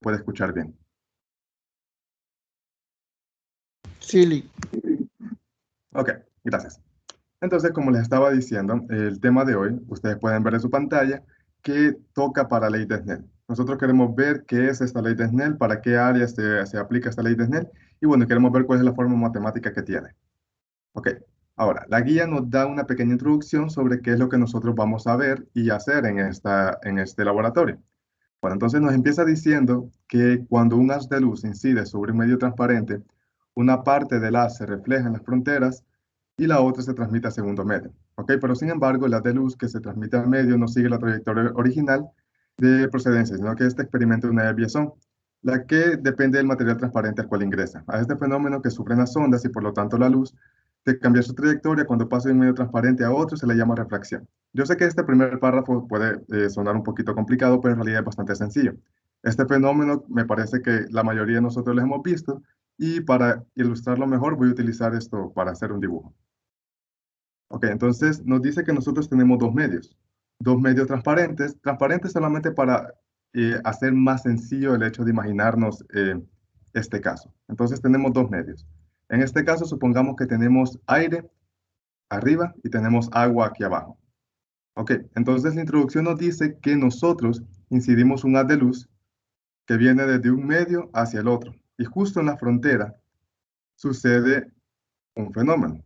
puede escuchar bien. Sí. Ok, gracias. Entonces, como les estaba diciendo, el tema de hoy, ustedes pueden ver en su pantalla, que toca para ley de Snell. Nosotros queremos ver qué es esta ley de Snell, para qué áreas se aplica esta ley de Snell, y bueno, queremos ver cuál es la forma matemática que tiene. Ok, ahora, la guía nos da una pequeña introducción sobre qué es lo que nosotros vamos a ver y hacer en este laboratorio. Bueno, entonces nos empieza diciendo que cuando un haz de luz incide sobre un medio transparente, una parte del haz se refleja en las fronteras y la otra se transmite a segundo medio. ¿Ok? Pero sin embargo, el haz de luz que se transmite al medio no sigue la trayectoria original de procedencia, sino que este experimenta una desviación, la que depende del material transparente al cual ingresa. A este fenómeno que sufren las ondas y por lo tanto la luz, de cambiar su trayectoria cuando pasa de un medio transparente a otro se le llama refracción. Yo sé que este primer párrafo puede sonar un poquito complicado, pero en realidad es bastante sencillo. Este fenómeno me parece que la mayoría de nosotros lo hemos visto y para ilustrarlo mejor voy a utilizar esto para hacer un dibujo. Ok, entonces nos dice que nosotros tenemos dos medios transparentes, transparentes solamente para hacer más sencillo el hecho de imaginarnos este caso. Entonces tenemos dos medios. En este caso supongamos que tenemos aire arriba y tenemos agua aquí abajo. Ok, entonces la introducción nos dice que nosotros incidimos un haz de luz que viene desde un medio hacia el otro. Y justo en la frontera sucede un fenómeno.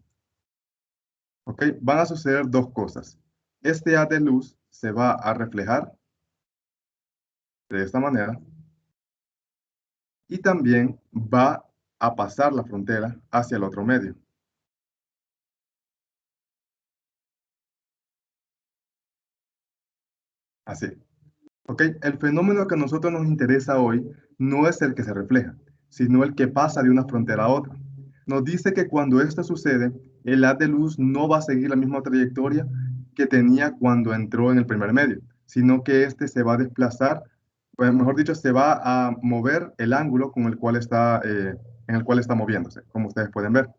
Ok, van a suceder dos cosas. Este haz de luz se va a reflejar de esta manera y también va a pasar la frontera hacia el otro medio. Así. ¿Ok? El fenómeno que a nosotros nos interesa hoy no es el que se refleja, sino el que pasa de una frontera a otra. Nos dice que cuando esto sucede, el haz de luz no va a seguir la misma trayectoria que tenía cuando entró en el primer medio, sino que este se va a desplazar, pues mejor dicho, se va a mover el ángulo con el cual en el cual está moviéndose, como ustedes pueden ver.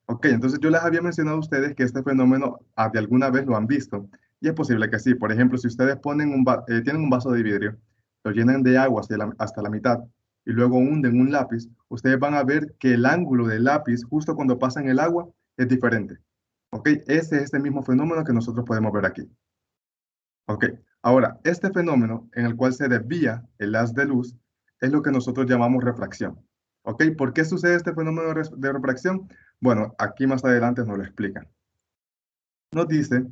Ok, entonces yo les había mencionado a ustedes que este fenómeno de alguna vez lo han visto. Y es posible que sí. Por ejemplo, si ustedes tienen un vaso de vidrio, lo llenan de agua hasta la mitad y luego hunden un lápiz, ustedes van a ver que el ángulo del lápiz justo cuando pasa en el agua es diferente. ¿Ok? Ese es el mismo fenómeno que nosotros podemos ver aquí. ¿Ok? Ahora, este fenómeno en el cual se desvía el haz de luz es lo que nosotros llamamos refracción. ¿Ok? ¿Por qué sucede este fenómeno de refracción? Bueno, aquí más adelante nos lo explican. Nos dice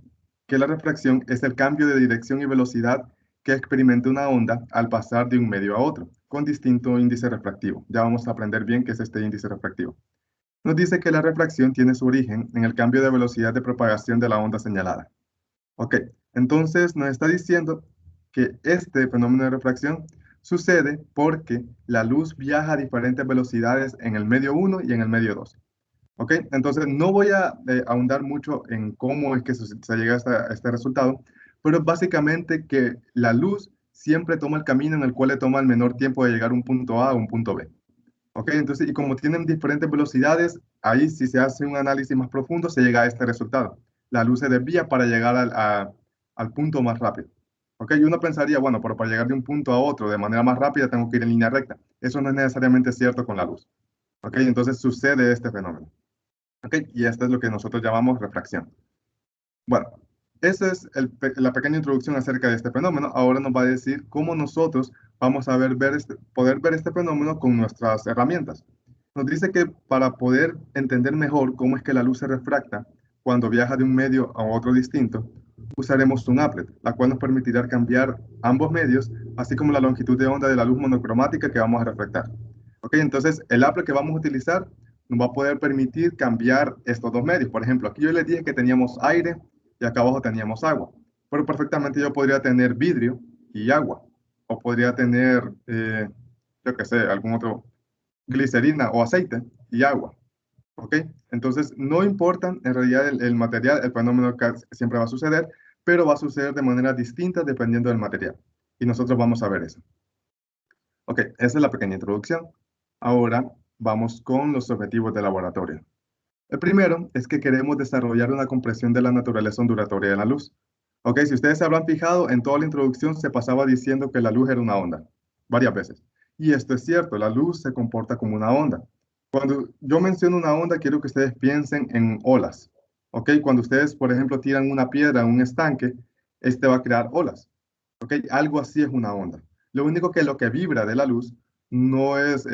que la refracción es el cambio de dirección y velocidad que experimenta una onda al pasar de un medio a otro, con distinto índice refractivo. Ya vamos a aprender bien qué es este índice refractivo. Nos dice que la refracción tiene su origen en el cambio de velocidad de propagación de la onda señalada. Ok, entonces nos está diciendo que este fenómeno de refracción sucede porque la luz viaja a diferentes velocidades en el medio 1 y en el medio 2. ¿Ok? Entonces, no voy a ahondar mucho en cómo es que se llega a este resultado, pero básicamente que la luz siempre toma el camino en el cual le toma el menor tiempo de llegar a un punto A a un punto B. ¿Ok? Entonces, y como tienen diferentes velocidades, ahí si se hace un análisis más profundo, se llega a este resultado. La luz se desvía para llegar al punto más rápido. ¿Ok? Y uno pensaría, bueno, pero para llegar de un punto a otro de manera más rápida tengo que ir en línea recta. Eso no es necesariamente cierto con la luz. ¿Ok? Entonces sucede este fenómeno. ¿Ok? Y esto es lo que nosotros llamamos refracción. Bueno, esa es la pequeña introducción acerca de este fenómeno. Ahora nos va a decir cómo nosotros vamos a poder ver este fenómeno con nuestras herramientas. Nos dice que para poder entender mejor cómo es que la luz se refracta cuando viaja de un medio a otro distinto, usaremos un applet, la cual nos permitirá cambiar ambos medios, así como la longitud de onda de la luz monocromática que vamos a refractar. Ok, entonces el applet que vamos a utilizar nos va a poder permitir cambiar estos dos medios. Por ejemplo, aquí yo les dije que teníamos aire y acá abajo teníamos agua, pero perfectamente yo podría tener vidrio y agua, o podría tener, yo qué sé, algún otro, glicerina o aceite y agua. ¿Ok? Entonces, no importa en realidad el material, el fenómeno que siempre va a suceder, pero va a suceder de manera distinta dependiendo del material. Y nosotros vamos a ver eso. Ok, esa es la pequeña introducción. Ahora vamos con los objetivos del laboratorio. El primero es que queremos desarrollar una comprensión de la naturaleza ondulatoria de la luz. Ok, si ustedes se habrán fijado, en toda la introducción se pasaba diciendo que la luz era una onda, varias veces. Y esto es cierto, la luz se comporta como una onda. Cuando yo menciono una onda, quiero que ustedes piensen en olas. ¿Ok? Cuando ustedes, por ejemplo, tiran una piedra en un estanque, este va a crear olas. ¿Ok? Algo así es una onda. Lo único que lo que vibra de la luz no es,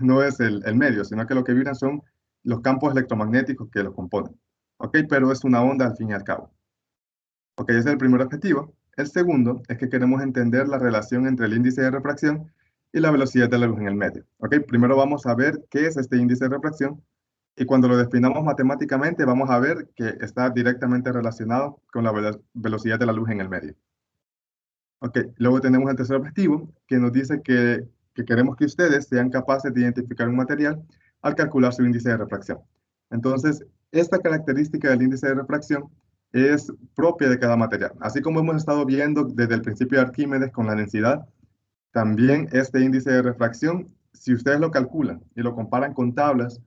no es el medio, sino que lo que vibran son los campos electromagnéticos que lo componen. ¿Ok? Pero es una onda al fin y al cabo. Ok, ese es el primer objetivo. El segundo es que queremos entender la relación entre el índice de refracción y la velocidad de la luz en el medio. Ok, primero vamos a ver qué es este índice de refracción y cuando lo definamos matemáticamente vamos a ver que está directamente relacionado con la velocidad de la luz en el medio. Ok, luego tenemos el tercer objetivo que nos dice que queremos que ustedes sean capaces de identificar un material al calcular su índice de refracción. Entonces, esta característica del índice de refracción es propia de cada material. Así como hemos estado viendo desde el principio de Arquímedes con la densidad, también este índice de refracción, si ustedes lo calculan y lo comparan con tablas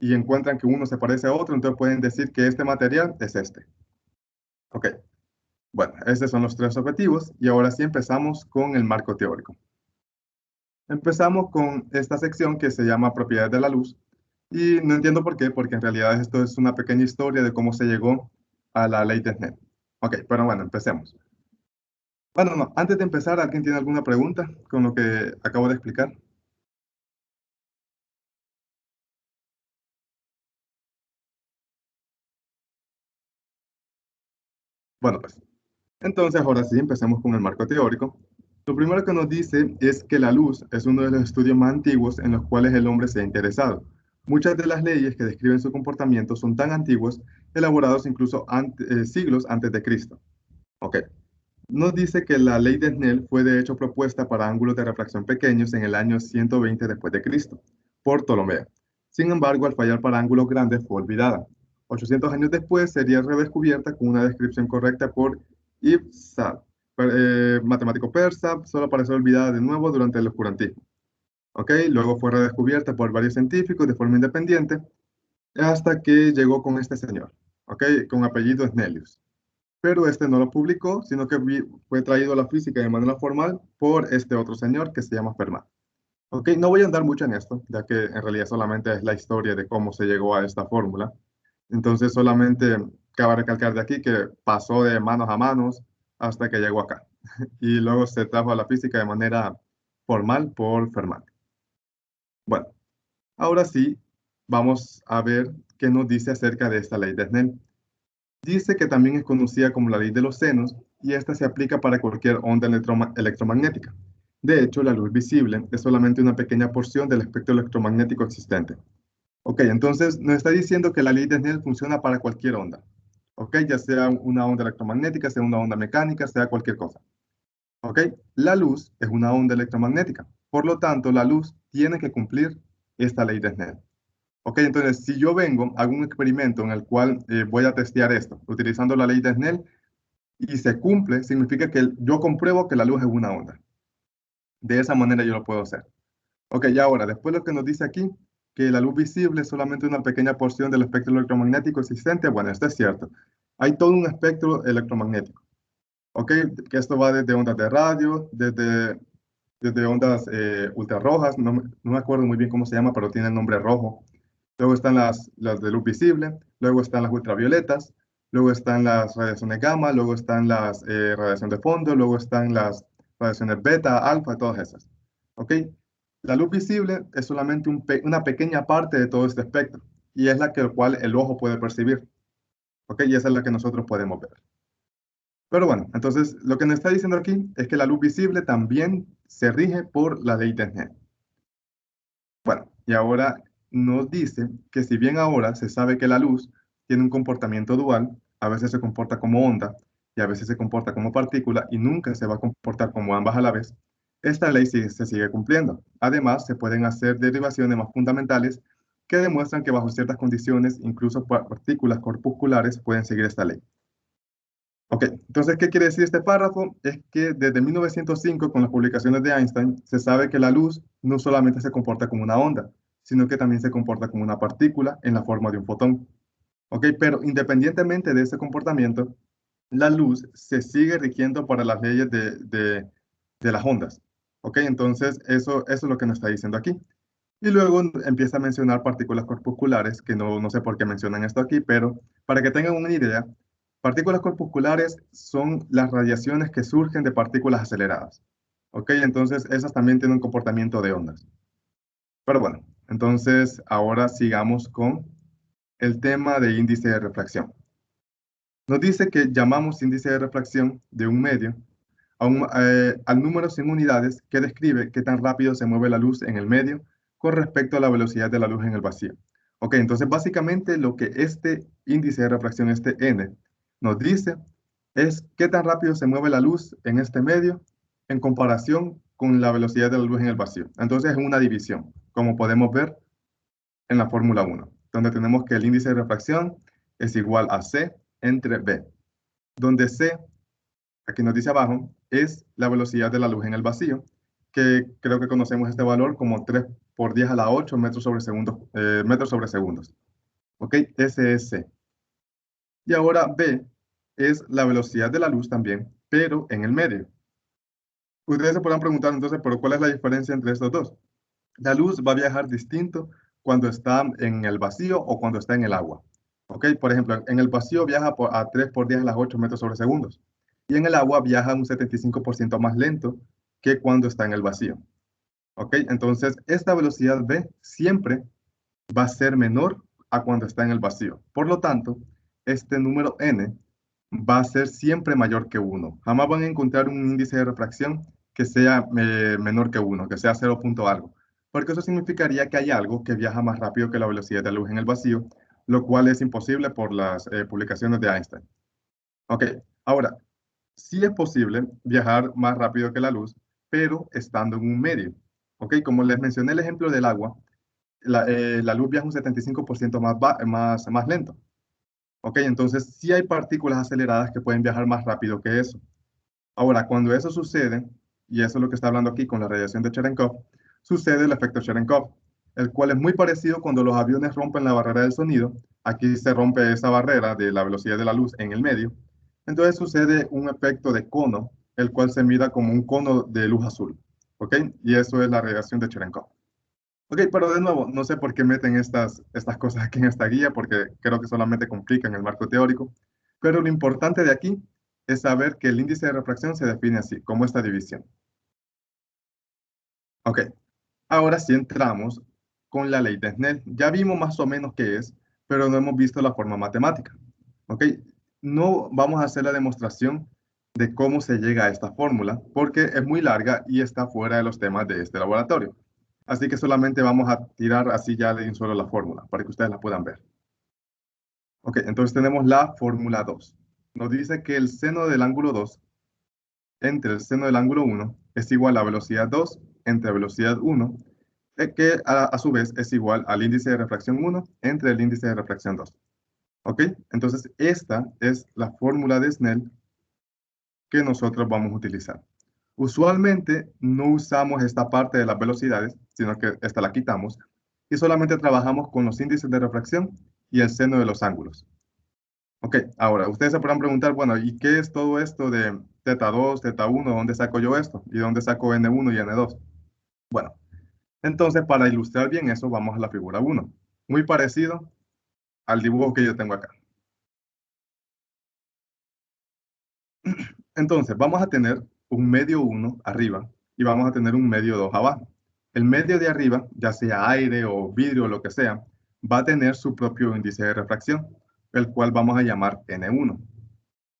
y encuentran que uno se parece a otro, entonces pueden decir que este material es este. Ok, bueno, estos son los tres objetivos y ahora sí empezamos con el marco teórico. Empezamos con esta sección que se llama propiedades de la luz y no entiendo por qué, porque en realidad esto es una pequeña historia de cómo se llegó a la ley de Snell. Ok, pero bueno, empecemos. Bueno, no, antes de empezar, ¿alguien tiene alguna pregunta con lo que acabo de explicar? Bueno, pues entonces ahora sí, empecemos con el marco teórico. Lo primero que nos dice es que la luz es uno de los estudios más antiguos en los cuales el hombre se ha interesado. Muchas de las leyes que describen su comportamiento son tan antiguos, elaborados incluso siglos antes de Cristo. Ok. Nos dice que la ley de Snell fue de hecho propuesta para ángulos de refracción pequeños en el año 120 después de Cristo por Ptolomeo. Sin embargo, al fallar para ángulos grandes fue olvidada. 800 años después sería redescubierta con una descripción correcta por Ibn Sa'd, matemático persa, solo para ser olvidada de nuevo durante el oscurantismo. ¿Ok? Luego fue redescubierta por varios científicos de forma independiente hasta que llegó con este señor, ¿ok? Con apellido Snellius, pero este no lo publicó, sino que fue traído a la física de manera formal por este otro señor que se llama Fermat. Ok, no voy a andar mucho en esto, ya que en realidad solamente es la historia de cómo se llegó a esta fórmula. Entonces solamente cabe recalcar de aquí que pasó de manos a manos hasta que llegó acá. Y luego se trajo a la física de manera formal por Fermat. Bueno, ahora sí, vamos a ver qué nos dice acerca de esta ley de Snell. Dice que también es conocida como la ley de los senos y esta se aplica para cualquier onda electromagnética. De hecho, la luz visible es solamente una pequeña porción del espectro electromagnético existente. Ok, entonces nos está diciendo que la ley de Snell funciona para cualquier onda. Ok, ya sea una onda electromagnética, sea una onda mecánica, sea cualquier cosa. Ok, la luz es una onda electromagnética. Por lo tanto, la luz tiene que cumplir esta ley de Snell. Ok, entonces si yo vengo, hago un experimento en el cual voy a testear esto, utilizando la ley de Snell, y se cumple, significa que yo compruebo que la luz es una onda. De esa manera yo lo puedo hacer. Ok, y ahora, después lo que nos dice aquí, que la luz visible es solamente una pequeña porción del espectro electromagnético existente, bueno, esto es cierto. Hay todo un espectro electromagnético. Ok, que esto va desde ondas de radio, desde ondas ultrarrojas, no me acuerdo muy bien cómo se llama, pero tiene el nombre rojo. Luego están las de luz visible, luego están las ultravioletas, luego están las radiaciones gamma, luego están las radiaciones de fondo, luego están las radiaciones beta, alfa, todas esas. ¿Ok? La luz visible es solamente una pequeña parte de todo este espectro y es la que el cual el ojo puede percibir. ¿Ok? Y esa es la que nosotros podemos ver. Pero bueno, entonces lo que nos está diciendo aquí es que la luz visible también se rige por la ley de Snell. Bueno, y ahora nos dice que si bien ahora se sabe que la luz tiene un comportamiento dual, a veces se comporta como onda y a veces se comporta como partícula y nunca se va a comportar como ambas a la vez, esta ley se sigue cumpliendo. Además, se pueden hacer derivaciones más fundamentales que demuestran que bajo ciertas condiciones, incluso partículas corpusculares pueden seguir esta ley. Ok, entonces, ¿qué quiere decir este párrafo? Es que desde 1905, con las publicaciones de Einstein, se sabe que la luz no solamente se comporta como una onda, sino que también se comporta como una partícula en la forma de un fotón. Ok, pero independientemente de ese comportamiento, la luz se sigue rigiendo para las leyes de las ondas. ¿Ok? Entonces, eso es lo que nos está diciendo aquí. Y luego empieza a mencionar partículas corpusculares, que no sé por qué mencionan esto aquí, pero para que tengan una idea, partículas corpusculares son las radiaciones que surgen de partículas aceleradas. ¿Ok? Entonces, esas también tienen un comportamiento de ondas. Pero bueno, entonces ahora sigamos con el tema de índice de refracción. Nos dice que llamamos índice de refracción de un medio al número sin unidades que describe qué tan rápido se mueve la luz en el medio con respecto a la velocidad de la luz en el vacío. Ok, entonces básicamente lo que este índice de refracción, este n, nos dice es qué tan rápido se mueve la luz en este medio en comparación con la velocidad de la luz en el vacío. Entonces es una división, como podemos ver en la Fórmula 1, donde tenemos que el índice de refracción es igual a C entre B, donde C, aquí nos dice abajo, es la velocidad de la luz en el vacío, que creo que conocemos este valor como 3 por 10 a la 8 metros sobre segundos. ¿Ok? Ese es C. Y ahora B es la velocidad de la luz también, pero en el medio. Ustedes se podrán preguntar entonces, ¿pero cuál es la diferencia entre estos dos? La luz va a viajar distinto cuando está en el vacío o cuando está en el agua. ¿Ok? Por ejemplo, en el vacío viaja a 3 por 10 a las 8 metros sobre segundos. Y en el agua viaja un 75% más lento que cuando está en el vacío. ¿Ok? Entonces, esta velocidad v siempre va a ser menor a cuando está en el vacío. Por lo tanto, este número n va a ser siempre mayor que 1. Jamás van a encontrar un índice de refracción que sea menor que 1, que sea 0 punto algo, porque eso significaría que hay algo que viaja más rápido que la velocidad de la luz en el vacío, lo cual es imposible por las publicaciones de Einstein. Ok, ahora, sí es posible viajar más rápido que la luz, pero estando en un medio. Ok, como les mencioné el ejemplo del agua, la luz viaja un 75% más lento. Ok, entonces sí hay partículas aceleradas que pueden viajar más rápido que eso. Ahora, cuando eso sucede, y eso es lo que está hablando aquí con la radiación de Cherenkov, sucede el efecto Cherenkov, el cual es muy parecido cuando los aviones rompen la barrera del sonido. Aquí se rompe esa barrera de la velocidad de la luz en el medio. Entonces sucede un efecto de cono, el cual se mira como un cono de luz azul. ¿Ok? Y eso es la radiación de Cherenkov. Ok, pero de nuevo, no sé por qué meten estas cosas aquí en esta guía, porque creo que solamente complican el marco teórico. Pero lo importante de aquí es saber que el índice de refracción se define así, como esta división. Ok, ahora sí entramos con la ley de Snell. Ya vimos más o menos qué es, pero no hemos visto la forma matemática. Ok, no vamos a hacer la demostración de cómo se llega a esta fórmula, porque es muy larga y está fuera de los temas de este laboratorio. Así que solamente vamos a tirar así ya de un solo la fórmula, para que ustedes la puedan ver. Ok, entonces tenemos la fórmula 2. Nos dice que el seno del ángulo 2 entre el seno del ángulo 1 es igual a velocidad 2 entre velocidad 1, que a su vez es igual al índice de refracción 1 entre el índice de refracción 2. ¿Ok? Entonces, esta es la fórmula de Snell que nosotros vamos a utilizar. Usualmente no usamos esta parte de las velocidades, sino que esta la quitamos y solamente trabajamos con los índices de refracción y el seno de los ángulos. Ok, ahora ustedes se podrán preguntar, bueno, ¿y qué es todo esto de teta 2, teta 1? ¿Dónde saco yo esto? ¿Y dónde saco n1 y n2? Bueno, entonces para ilustrar bien eso, vamos a la figura 1. Muy parecido al dibujo que yo tengo acá. Entonces, vamos a tener un medio 1 arriba y vamos a tener un medio 2 abajo. El medio de arriba, ya sea aire o vidrio o lo que sea, va a tener su propio índice de refracción, el cual vamos a llamar N1.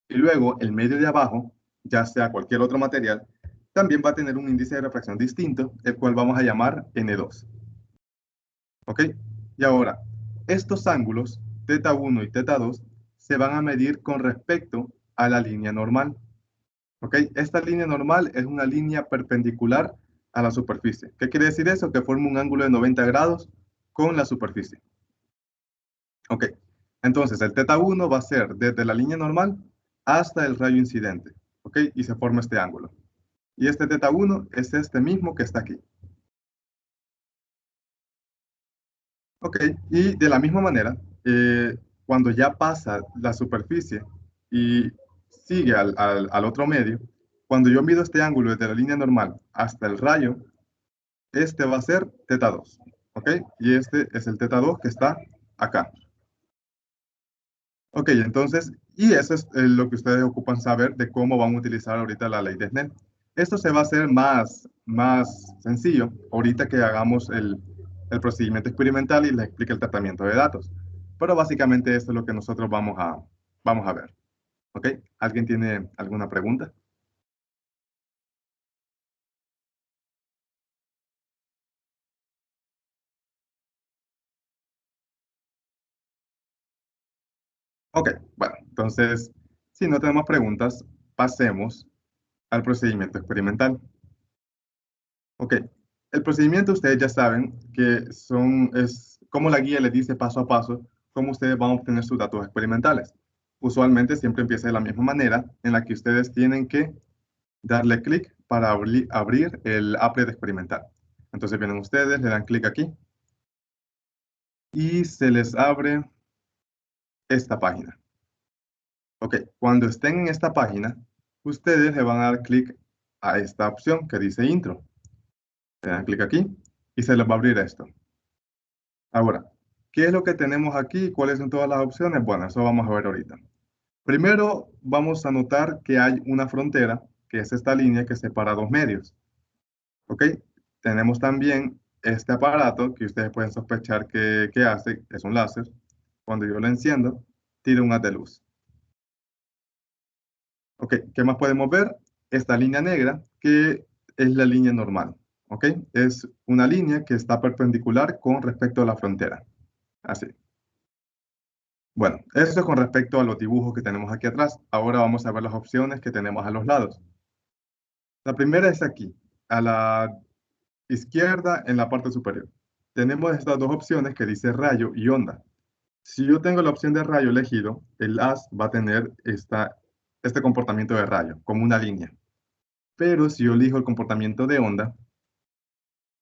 Y luego el medio de abajo, ya sea cualquier otro material, también va a tener un índice de refracción distinto, el cual vamos a llamar N2. ¿Ok? Y ahora, estos ángulos, teta 1 y teta 2, se van a medir con respecto a la línea normal. ¿Ok? Esta línea normal es una línea perpendicular a la superficie. ¿Qué quiere decir eso? Que forma un ángulo de 90 grados con la superficie. ¿Ok? Entonces, el teta 1 va a ser desde la línea normal hasta el rayo incidente. ¿Ok? Y se forma este ángulo. Y este teta 1 es este mismo que está aquí. ¿Ok? Y de la misma manera, cuando ya pasa la superficie y sigue al otro medio, cuando yo mido este ángulo desde la línea normal hasta el rayo, este va a ser teta 2, ¿ok? Y este es el teta 2 que está acá. Ok, entonces, y eso es lo que ustedes ocupan saber de cómo van a utilizar ahorita la ley de Snell. Esto se va a hacer más sencillo ahorita que hagamos el procedimiento experimental y les explique el tratamiento de datos. Pero básicamente esto es lo que nosotros vamos a ver. ¿Ok? ¿Alguien tiene alguna pregunta? Ok, bueno, entonces, si no tenemos preguntas, pasemos al procedimiento experimental. Ok, el procedimiento ustedes ya saben que es como la guía les dice paso a paso cómo ustedes van a obtener sus datos experimentales. Usualmente siempre empieza de la misma manera en la que ustedes tienen que darle clic para abrir el applet experimental. Entonces vienen ustedes, le dan clic aquí y se les abre esta página. Ok, cuando estén en esta página, ustedes le van a dar clic a esta opción que dice intro. Le dan clic aquí y se les va a abrir esto. Ahora, ¿qué es lo que tenemos aquí? ¿Cuáles son todas las opciones? Bueno, eso vamos a ver ahorita. Primero, vamos a notar que hay una frontera, que es esta línea que separa dos medios. ¿Ok? Tenemos también este aparato que ustedes pueden sospechar que hace, es un láser. Cuando yo lo enciendo, tira un haz de luz. ¿Ok? ¿Qué más podemos ver? Esta línea negra, que es la línea normal. ¿Ok? Es una línea que está perpendicular con respecto a la frontera. Así. Bueno, eso es con respecto a los dibujos que tenemos aquí atrás. Ahora vamos a ver las opciones que tenemos a los lados. La primera es aquí, a la izquierda en la parte superior. Tenemos estas dos opciones que dice rayo y onda. Si yo tengo la opción de rayo elegido, el haz va a tener este comportamiento de rayo, como una línea. Pero si yo elijo el comportamiento de onda,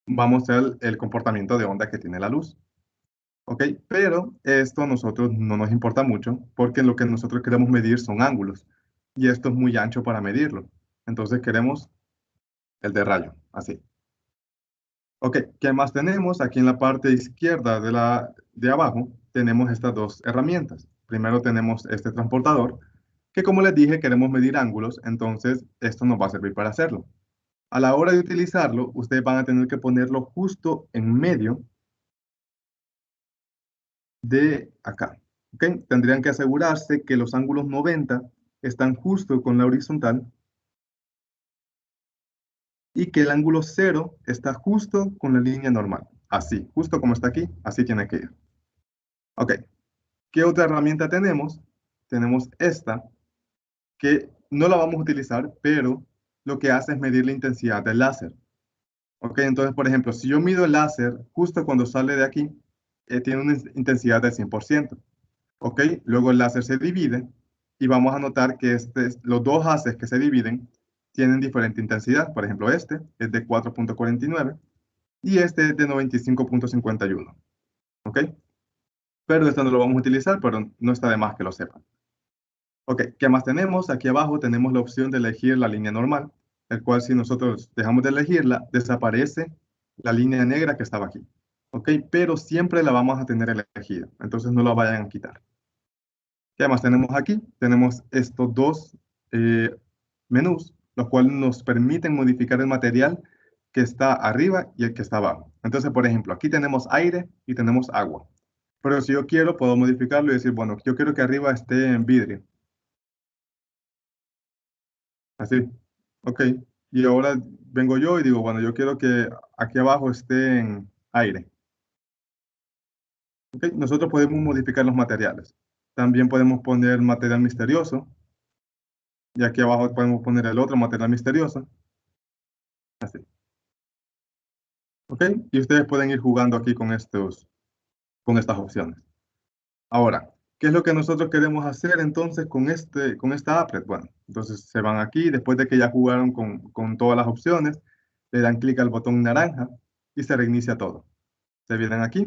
vamos a ver el comportamiento de onda que tiene la luz. ¿Ok? Pero esto a nosotros no nos importa mucho porque lo que nosotros queremos medir son ángulos y esto es muy ancho para medirlo. Entonces queremos el de rayo, así. Ok, ¿qué más tenemos? Aquí en la parte izquierda de abajo tenemos estas dos herramientas. Primero tenemos este transportador que, como les dije, queremos medir ángulos, entonces esto nos va a servir para hacerlo. A la hora de utilizarlo, ustedes van a tener que ponerlo justo en medio de acá. ¿Ok? Tendrían que asegurarse que los ángulos 90 están justo con la horizontal y que el ángulo 0 está justo con la línea normal. Así, justo como está aquí, así tiene que ir. Ok, ¿qué otra herramienta tenemos? Tenemos esta, que no la vamos a utilizar, pero lo que hace es medir la intensidad del láser. Ok, entonces, por ejemplo, si yo mido el láser justo cuando sale de aquí, tiene una intensidad del 100%. ¿Ok? Luego el láser se divide y vamos a notar que los dos haces que se dividen tienen diferente intensidad. Por ejemplo, este es de 4.49 y este es de 95.51. ¿Ok? Pero esto no lo vamos a utilizar, pero no está de más que lo sepan. Ok, ¿qué más tenemos? Aquí abajo tenemos la opción de elegir la línea normal, el cual si nosotros dejamos de elegirla, desaparece la línea negra que estaba aquí. ¿Ok? Pero siempre la vamos a tener elegida, entonces no la vayan a quitar. ¿Qué más tenemos aquí? Tenemos estos dos eh, menús, los cuales nos permiten modificar el material que está arriba y el que está abajo. Entonces, por ejemplo, aquí tenemos aire y tenemos agua. Pero si yo quiero, puedo modificarlo y decir, bueno, yo quiero que arriba esté en vidrio. Así. Ok. Y ahora vengo yo y digo, bueno, yo quiero que aquí abajo esté en aire. Ok. Nosotros podemos modificar los materiales. También podemos poner material misterioso. Y aquí abajo podemos poner el otro material misterioso. Así. ¿Ok? Y ustedes pueden ir jugando aquí con estas opciones. Ahora, ¿qué es lo que nosotros queremos hacer entonces con esta applet? Bueno, entonces se van aquí, después de que ya jugaron con todas las opciones, le dan clic al botón naranja y se reinicia todo. Se vienen aquí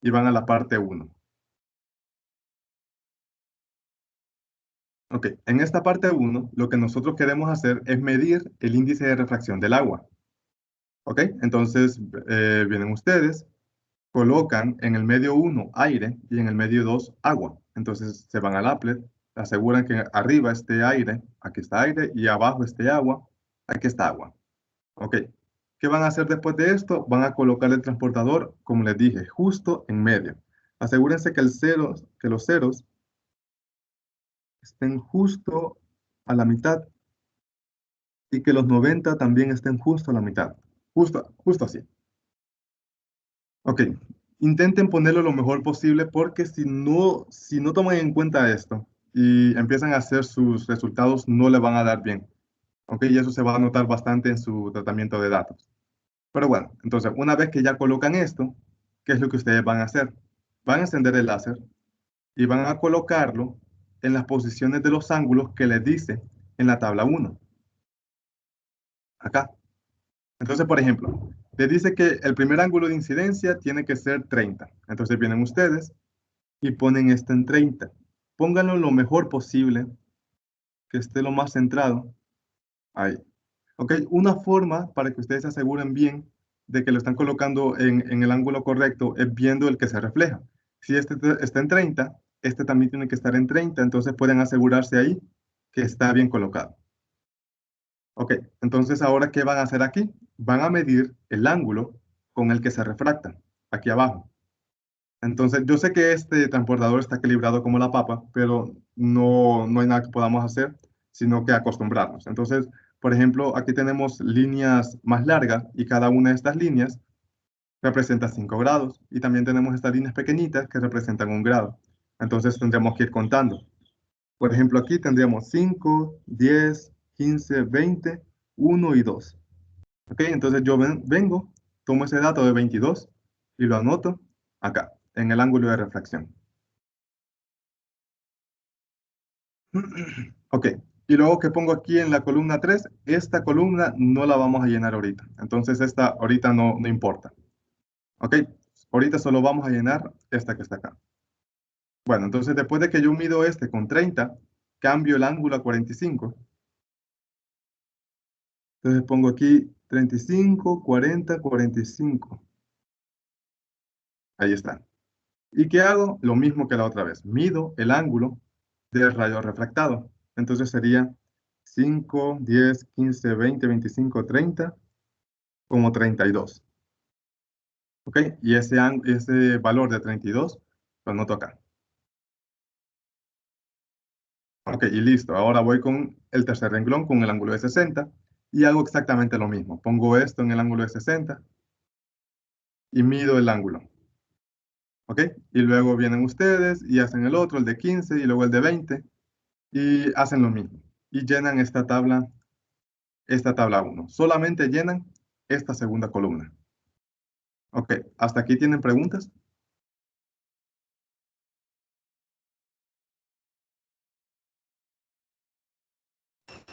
y van a la parte 1. Ok, en esta parte 1, lo que nosotros queremos hacer es medir el índice de refracción del agua. Ok, entonces vienen ustedes, colocan en el medio 1 aire y en el medio 2 agua. Entonces se van al applet, aseguran que arriba esté aire, aquí está aire, y abajo esté agua, aquí está agua. Ok, ¿qué van a hacer después de esto? Van a colocar el transportador, como les dije, justo en medio. Asegúrense que, que los ceros estén justo a la mitad y que los 90 también estén justo a la mitad. Justo así. Ok, intenten ponerlo lo mejor posible porque si no toman en cuenta esto y empiezan a hacer sus resultados, no le van a dar bien. Ok, y eso se va a notar bastante en su tratamiento de datos. Pero bueno, entonces, una vez que ya colocan esto, ¿qué es lo que ustedes van a hacer? Van a encender el láser y van a colocarlo en las posiciones de los ángulos que les dice en la tabla 1, acá. Entonces, por ejemplo, les dice que el primer ángulo de incidencia tiene que ser 30. Entonces vienen ustedes y ponen esto en 30. Pónganlo lo mejor posible, que esté lo más centrado ahí. ¿Ok? Una forma para que ustedes se aseguren bien de que lo están colocando en el ángulo correcto es viendo el que se refleja. Si este está en 30, este también tiene que estar en 30, entonces pueden asegurarse ahí que está bien colocado. Ok, entonces ahora, ¿qué van a hacer aquí? Van a medir el ángulo con el que se refracta, aquí abajo. Entonces, yo sé que este transportador está equilibrado como la papa, pero no hay nada que podamos hacer, sino que acostumbrarnos. Entonces, por ejemplo, aquí tenemos líneas más largas y cada una de estas líneas representa 5 grados. Y también tenemos estas líneas pequeñitas que representan 1 grado. Entonces, tendríamos que ir contando. Por ejemplo, aquí tendríamos 5, 10, 15, 20, 1 y 2. ¿Ok? Entonces, yo vengo, tomo ese dato de 22 y lo anoto acá, en el ángulo de refracción. Ok, y luego que pongo aquí en la columna 3, esta columna no la vamos a llenar ahorita. Entonces esta ahorita no importa. Ok, ahorita solo vamos a llenar esta que está acá. Bueno, entonces después de que yo mido este con 30, cambio el ángulo a 45. Entonces pongo aquí 35, 40, 45. Ahí está. ¿Y qué hago? Lo mismo que la otra vez. Mido el ángulo del rayo refractado. Entonces sería 5, 10, 15, 20, 25, 30, como 32. ¿Ok? Y ese valor de 32 lo anoto acá. Ok, y listo. Ahora voy con el tercer renglón, con el ángulo de 60, y hago exactamente lo mismo. Pongo esto en el ángulo de 60 y mido el ángulo. ¿Ok? Y luego vienen ustedes y hacen el otro, el de 15, y luego el de 20, y hacen lo mismo. Y llenan esta tabla 1. Solamente llenan esta segunda columna. Ok, ¿hasta aquí tienen preguntas?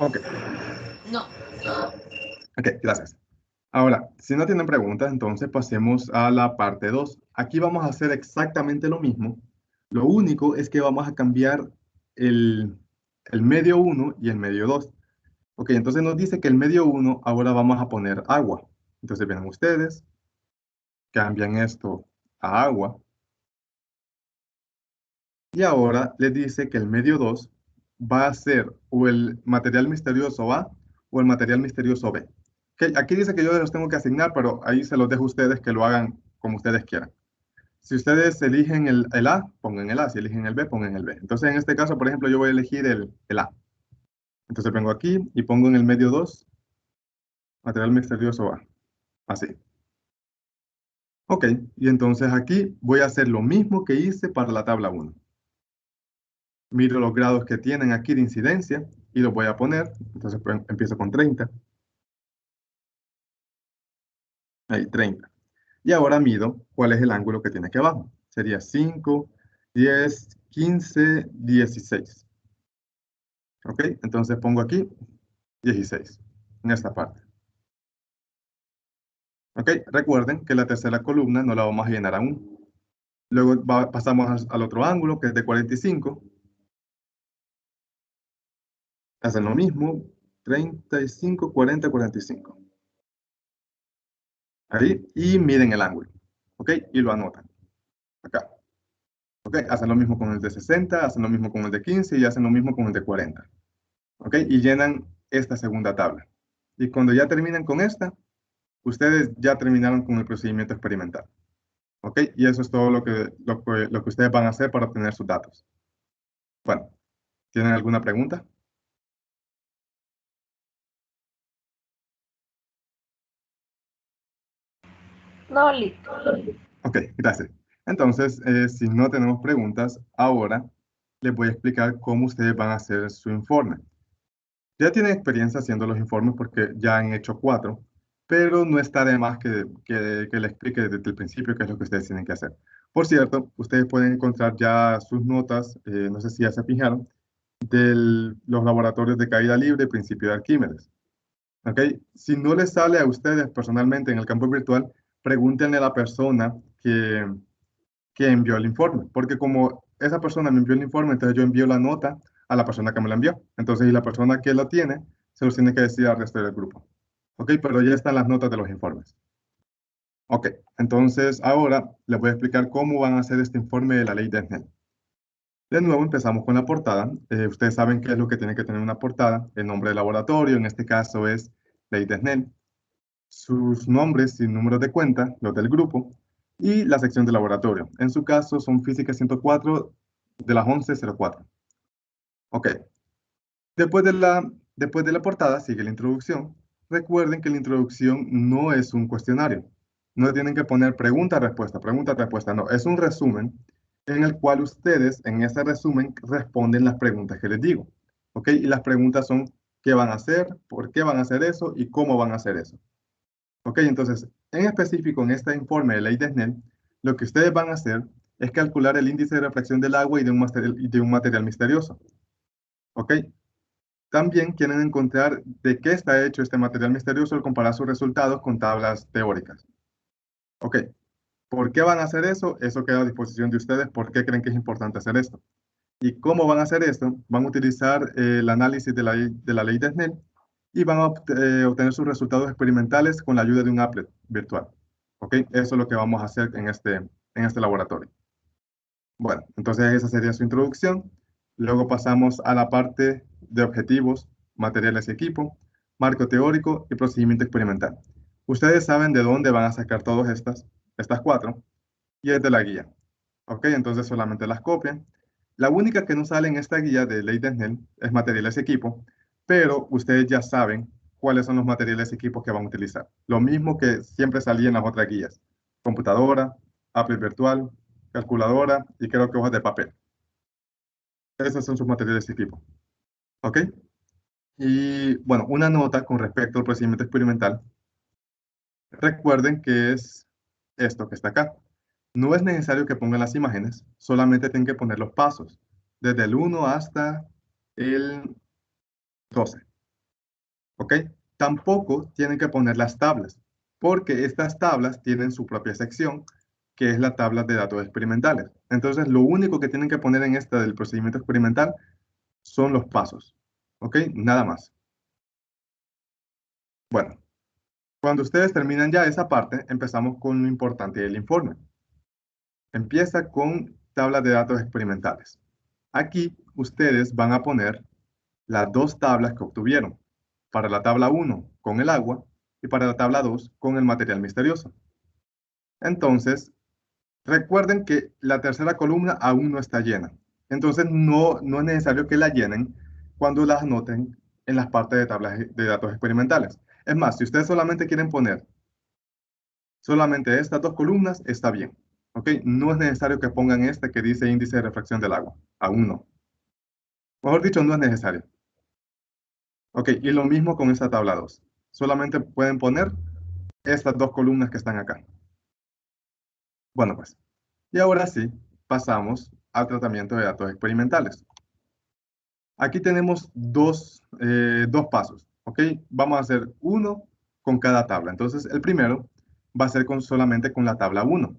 Ok, No. ok, gracias. Ahora, si no tienen preguntas, entonces pasemos a la parte 2. Aquí vamos a hacer exactamente lo mismo. Lo único es que vamos a cambiar el, el medio 1 y el medio 2. Ok, entonces nos dice que el medio 1 ahora vamos a poner agua. Entonces vienen ustedes, cambian esto a agua. Y ahora les dice que el medio 2 va a ser o el material misterioso A o el material misterioso B. Ok, aquí dice que yo los tengo que asignar, pero ahí se los dejo a ustedes que lo hagan como ustedes quieran. Si ustedes eligen el A, pongan el A. Si eligen el B, pongan el B. Entonces, en este caso, por ejemplo, yo voy a elegir el A. Entonces vengo aquí y pongo en el medio 2, material misterioso A. Así. Ok, y entonces aquí voy a hacer lo mismo que hice para la tabla 1. Miro los grados que tienen aquí de incidencia y los voy a poner. Entonces pues, empiezo con 30. Ahí, 30. Y ahora mido cuál es el ángulo que tiene aquí abajo. Sería 5, 10, 15, 16. ¿Ok? Entonces pongo aquí 16 en esta parte. ¿Ok? Recuerden que la tercera columna no la vamos a llenar aún. Luego pasamos al otro ángulo, que es de 45. Hacen lo mismo, 35, 40, 45. Ahí, y miden el ángulo, ¿ok? Y lo anotan, acá. ¿Ok? Hacen lo mismo con el de 60, hacen lo mismo con el de 15 y hacen lo mismo con el de 40. ¿Ok? Y llenan esta segunda tabla. Y cuando ya terminen con esta, ustedes ya terminaron con el procedimiento experimental. ¿Ok? Y eso es todo lo que ustedes van a hacer para obtener sus datos. Bueno, ¿tienen alguna pregunta? No, listo. Ok, gracias. Entonces, si no tenemos preguntas, ahora les voy a explicar cómo ustedes van a hacer su informe. Ya tienen experiencia haciendo los informes porque ya han hecho 4, pero no está de más que le explique desde el principio qué es lo que ustedes tienen que hacer. Por cierto, ustedes pueden encontrar ya sus notas, no sé si ya se fijaron, de los laboratorios de caída libre y principio de Arquímedes. ¿Ok? Si no les sale a ustedes personalmente en el campo virtual, pregúntenle a la persona que envió el informe, porque como esa persona me envió el informe, entonces yo envío la nota a la persona que me la envió. Entonces, y la persona que lo tiene, se los tiene que decir al resto del grupo. ¿Ok? Pero ya están las notas de los informes. Ok, entonces ahora les voy a explicar cómo van a hacer este informe de la ley de Snell. De nuevo empezamos con la portada. Ustedes saben qué es lo que tiene que tener una portada. El nombre del laboratorio, en este caso es ley de Snell. Sus nombres y números de cuenta, los del grupo, y la sección de laboratorio. En su caso son física 104 de las 11:04. Ok, después de la portada sigue la introducción. Recuerden que la introducción no es un cuestionario. No tienen que poner pregunta, respuesta, no. Es un resumen en el cual ustedes en ese resumen responden las preguntas que les digo. Ok, y las preguntas son qué van a hacer, por qué van a hacer eso y cómo van a hacer eso. Ok, entonces, en específico, en este informe de ley de Snell, lo que ustedes van a hacer es calcular el índice de refracción del agua y de un material misterioso. Ok, también quieren encontrar de qué está hecho este material misterioso al comparar sus resultados con tablas teóricas. Ok, ¿por qué van a hacer eso? Eso queda a disposición de ustedes. ¿Por qué creen que es importante hacer esto? ¿Y cómo van a hacer esto? Van a utilizar el análisis de la ley de Snell y van a obtener sus resultados experimentales con la ayuda de un applet virtual. ¿Ok? Eso es lo que vamos a hacer en este laboratorio. Bueno, entonces esa sería su introducción. Luego pasamos a la parte de objetivos, materiales y equipo, marco teórico y procedimiento experimental. Ustedes saben de dónde van a sacar todas estas 4 y es de la guía. ¿Ok? Entonces solamente las copian. La única que no sale en esta guía de ley de Snell es materiales y equipo, pero ustedes ya saben cuáles son los materiales y equipos que van a utilizar. Lo mismo que siempre salía en las otras guías. Computadora, Apple virtual, calculadora y creo que hojas de papel. Esos son sus materiales y equipo. ¿Ok? Y bueno, una nota con respecto al procedimiento experimental. Recuerden que es esto que está acá. No es necesario que pongan las imágenes, solamente tienen que poner los pasos, desde el 1 hasta el 12. ¿Ok? Tampoco tienen que poner las tablas, porque estas tablas tienen su propia sección, que es la tabla de datos experimentales. Entonces, lo único que tienen que poner en esta del procedimiento experimental son los pasos. ¿Ok? Nada más. Bueno, cuando ustedes terminan ya esa parte, empezamos con lo importante del informe. Empieza con tablas de datos experimentales. Aquí ustedes van a poner las 2 tablas que obtuvieron. Para la tabla 1 con el agua y para la tabla 2 con el material misterioso. Entonces, recuerden que la tercera columna aún no está llena. Entonces, no es necesario que la llenen cuando las anoten en las partes de tablas de datos experimentales. Es más, si ustedes solamente quieren poner solamente estas 2 columnas, está bien. ¿Ok? No es necesario que pongan este que dice índice de refracción del agua. Aún no. Mejor dicho, no es necesario. Ok, y lo mismo con esta tabla 2. Solamente pueden poner estas 2 columnas que están acá. Bueno, pues. Y ahora sí, pasamos al tratamiento de datos experimentales. Aquí tenemos dos pasos, ¿ok? Vamos a hacer uno con cada tabla. Entonces, el primero va a ser solamente con la tabla 1.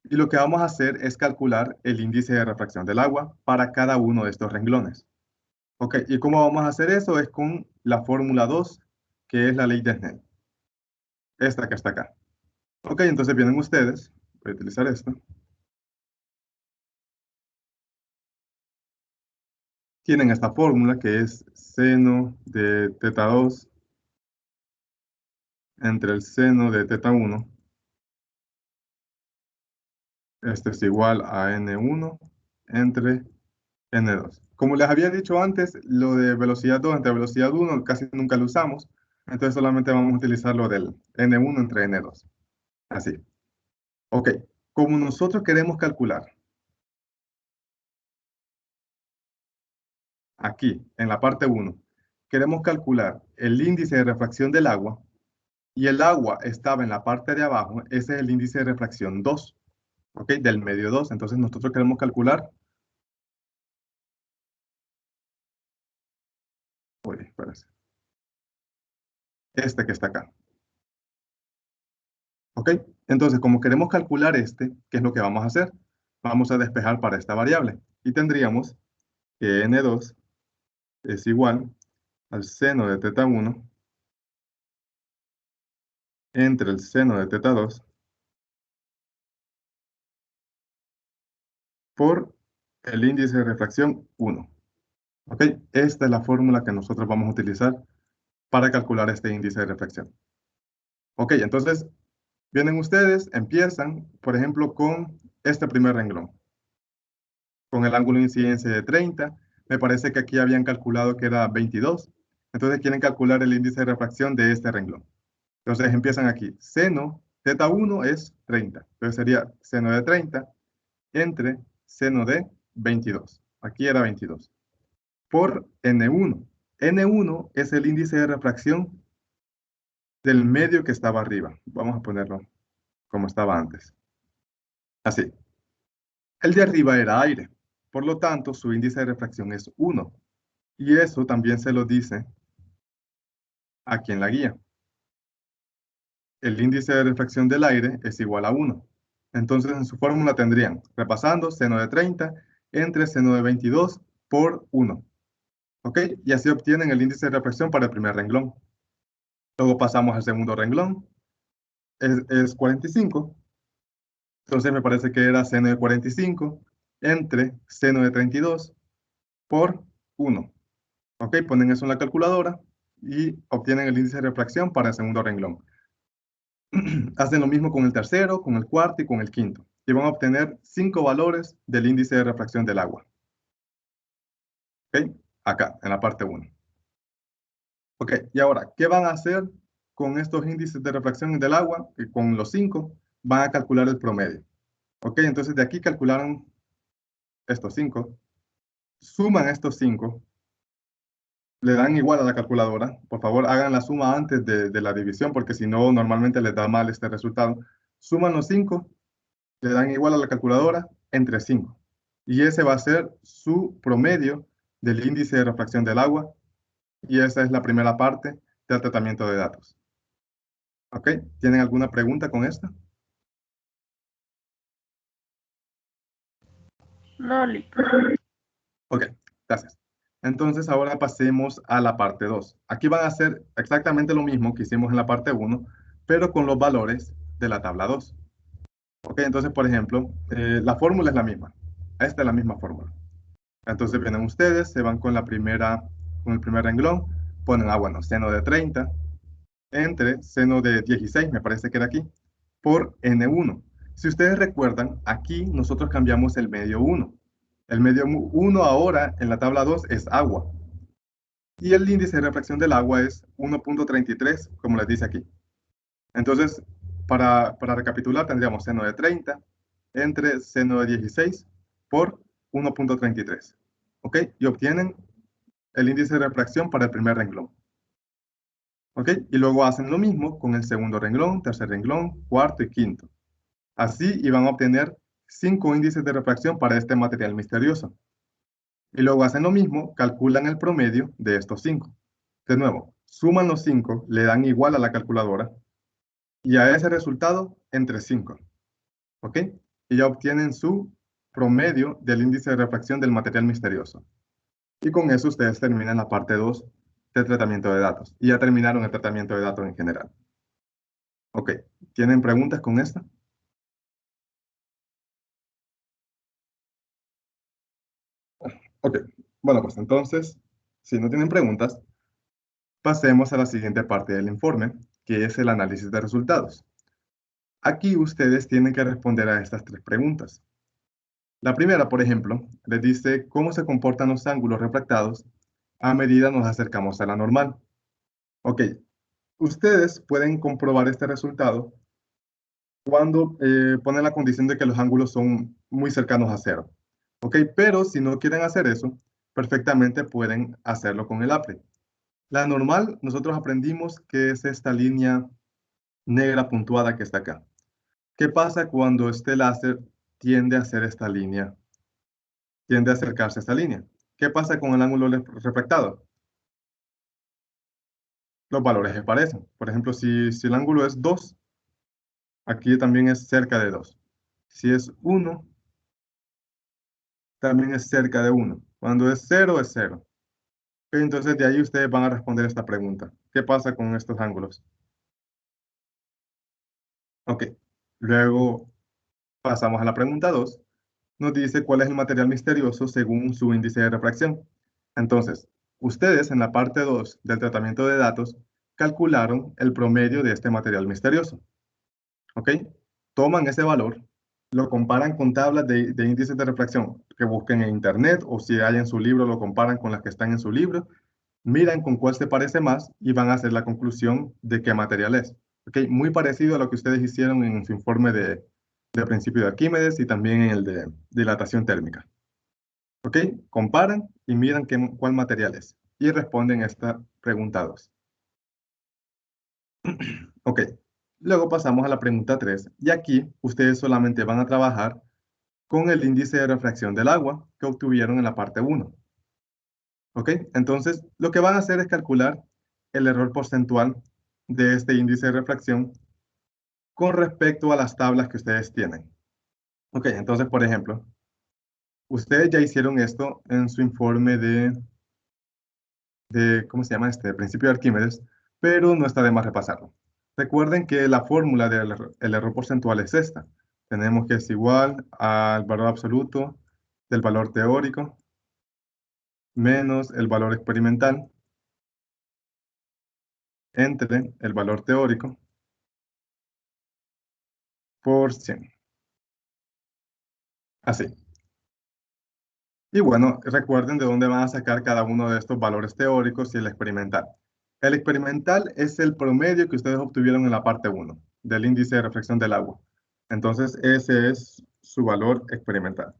Y lo que vamos a hacer es calcular el índice de refracción del agua para cada uno de estos renglones. Ok, ¿y cómo vamos a hacer eso? Es con la fórmula 2, que es la ley de Snell. Esta que está acá. Ok, entonces vienen ustedes, voy a utilizar esto. Tienen esta fórmula que es seno de teta 2 entre el seno de teta 1. Este es igual a n1 entre n2. Como les había dicho antes, lo de velocidad 2 entre velocidad 1 casi nunca lo usamos. Entonces solamente vamos a utilizar lo del n1 entre n2. Así. Ok, como nosotros queremos calcular aquí, en la parte 1, queremos calcular el índice de refracción del agua y el agua estaba en la parte de abajo, ese es el índice de refracción 2, ¿ok? Del medio 2. Entonces nosotros queremos calcular, espérese, este que está acá, ¿ok? Entonces, como queremos calcular este, ¿qué es lo que vamos a hacer? Vamos a despejar para esta variable y tendríamos que n2 es igual al seno de teta 1 entre el seno de teta 2 por el índice de refracción 1. ¿Ok? Esta es la fórmula que nosotros vamos a utilizar para calcular este índice de refracción. Ok, entonces vienen ustedes, empiezan, por ejemplo, con este primer renglón, con el ángulo de incidencia de 30. Me parece que aquí habían calculado que era 22. Entonces quieren calcular el índice de refracción de este renglón. Entonces empiezan aquí. Seno teta 1 es 30. Entonces sería seno de 30 entre seno de 22. Aquí era 22. Por N1. N1 es el índice de refracción del medio que estaba arriba. Vamos a ponerlo como estaba antes. Así. El de arriba era aire. Por lo tanto, su índice de refracción es 1. Y eso también se lo dice aquí en la guía. El índice de refracción del aire es igual a 1. Entonces, en su fórmula tendrían, repasando, seno de 30 entre seno de 22 por 1. ¿Ok? Y así obtienen el índice de refracción para el primer renglón. Luego pasamos al segundo renglón. Es 45. Entonces me parece que era seno de 45 entre seno de 32 por 1. ¿Ok? Ponen eso en la calculadora y obtienen el índice de refracción para el segundo renglón. Hacen lo mismo con el tercero, con el cuarto y con el quinto. Y van a obtener 5 valores del índice de refracción del agua. ¿Ok? Acá, en la parte 1. Ok, y ahora, ¿qué van a hacer con estos índices de refracción del agua? Que con los 5 van a calcular el promedio. Ok, entonces de aquí calcularon estos 5, suman estos 5, le dan igual a la calculadora. Por favor, hagan la suma antes de la división, porque si no, normalmente les da mal este resultado. Suman los 5, le dan igual a la calculadora entre 5. Y ese va a ser su promedio del índice de refracción del agua. Y esa es la primera parte del tratamiento de datos. ¿Ok? ¿Tienen alguna pregunta con esta? No, listo. Ok, gracias. Entonces ahora pasemos a la parte 2. Aquí van a hacer exactamente lo mismo que hicimos en la parte 1, pero con los valores de la tabla 2. Ok, entonces por ejemplo, la fórmula es la misma. Esta es la misma fórmula. Entonces vienen ustedes, se van con con el primer renglón, ponen, bueno, seno de 30 entre seno de 16, me parece que era aquí, por N1. Si ustedes recuerdan, aquí nosotros cambiamos el medio 1. El medio 1 ahora en la tabla 2 es agua. Y el índice de refracción del agua es 1.33, como les dice aquí. Entonces, para recapitular, tendríamos seno de 30 entre seno de 16 por 1.33. ¿Ok? Y obtienen el índice de refracción para el primer renglón. ¿Ok? Y luego hacen lo mismo con el segundo renglón, tercer renglón, cuarto y quinto. Así y van a obtener 5 índices de refracción para este material misterioso. Y luego hacen lo mismo, calculan el promedio de estos 5. De nuevo, suman los 5, le dan igual a la calculadora y a ese resultado entre 5. ¿Ok? Y ya obtienen su promedio del índice de refracción del material misterioso. Y con eso ustedes terminan la parte 2 del tratamiento de datos. Y ya terminaron el tratamiento de datos en general. Ok, ¿tienen preguntas con esto? Ok, bueno, pues entonces, si no tienen preguntas, pasemos a la siguiente parte del informe, que es el análisis de resultados. Aquí ustedes tienen que responder a estas 3 preguntas. La primera, por ejemplo, les dice cómo se comportan los ángulos refractados a medida nos acercamos a la normal. Ok, ustedes pueden comprobar este resultado cuando ponen la condición de que los ángulos son muy cercanos a cero. Ok, pero si no quieren hacer eso, perfectamente pueden hacerlo con el apre. La normal, nosotros aprendimos que es esta línea negra puntuada que está acá. ¿Qué pasa cuando este láser tiende a hacer esta línea? Tiende a acercarse a esta línea. ¿Qué pasa con el ángulo refractado? Los valores se parecen. Por ejemplo, si el ángulo es 2, aquí también es cerca de 2. Si es 1, también es cerca de 1. Cuando es 0, es 0. Entonces, de ahí ustedes van a responder esta pregunta. ¿Qué pasa con estos ángulos? Ok. Luego pasamos a la pregunta 2. Nos dice cuál es el material misterioso según su índice de refracción. Entonces, ustedes en la parte 2 del tratamiento de datos calcularon el promedio de este material misterioso. ¿Ok? Toman ese valor, lo comparan con tablas de índices de refracción que busquen en internet o si hay en su libro, lo comparan con las que están en su libro, miran con cuál se parece más y van a hacer la conclusión de qué material es. ¿Ok? Muy parecido a lo que ustedes hicieron en su informe de principio de Arquímedes y también en el de dilatación térmica. ¿Ok? Comparan y miran cuál material es y responden esta pregunta 2. Ok. Luego pasamos a la pregunta 3 y aquí ustedes solamente van a trabajar con el índice de refracción del agua que obtuvieron en la parte 1. ¿Ok? Entonces, lo que van a hacer es calcular el error porcentual de este índice de refracción con respecto a las tablas que ustedes tienen. Ok, entonces, por ejemplo, ustedes ya hicieron esto en su informe ¿cómo se llama este? De principio de Arquímedes, pero no está de más repasarlo. Recuerden que la fórmula del error porcentual es esta. Tenemos que es igual al valor absoluto del valor teórico menos el valor experimental entre el valor teórico por 100. Así. Y bueno, recuerden de dónde van a sacar cada uno de estos valores teóricos y el experimental. El experimental es el promedio que ustedes obtuvieron en la parte 1 del índice de refracción del agua. Entonces, ese es su valor experimental.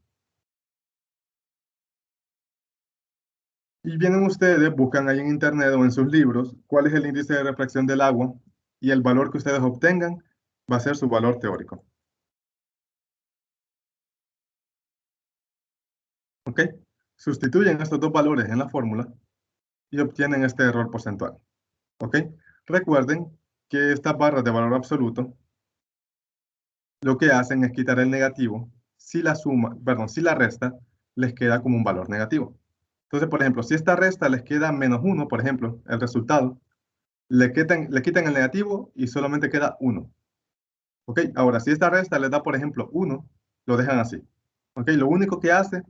Y vienen ustedes, buscan ahí en internet o en sus libros cuál es el índice de refracción del agua y el valor que ustedes obtengan va a ser su valor teórico. ¿Ok? Sustituyen estos dos valores en la fórmula y obtienen este error porcentual. ¿Ok? Recuerden que estas barras de valor absoluto lo que hacen es quitar el negativo si la suma, perdón, si la resta les queda como un valor negativo. Entonces, por ejemplo, si esta resta les queda -1, por ejemplo, el resultado, le quitan el negativo y solamente queda 1. ¿Ok? Ahora, si esta resta les da, por ejemplo, 1, lo dejan así. ¿Ok? Lo único que hace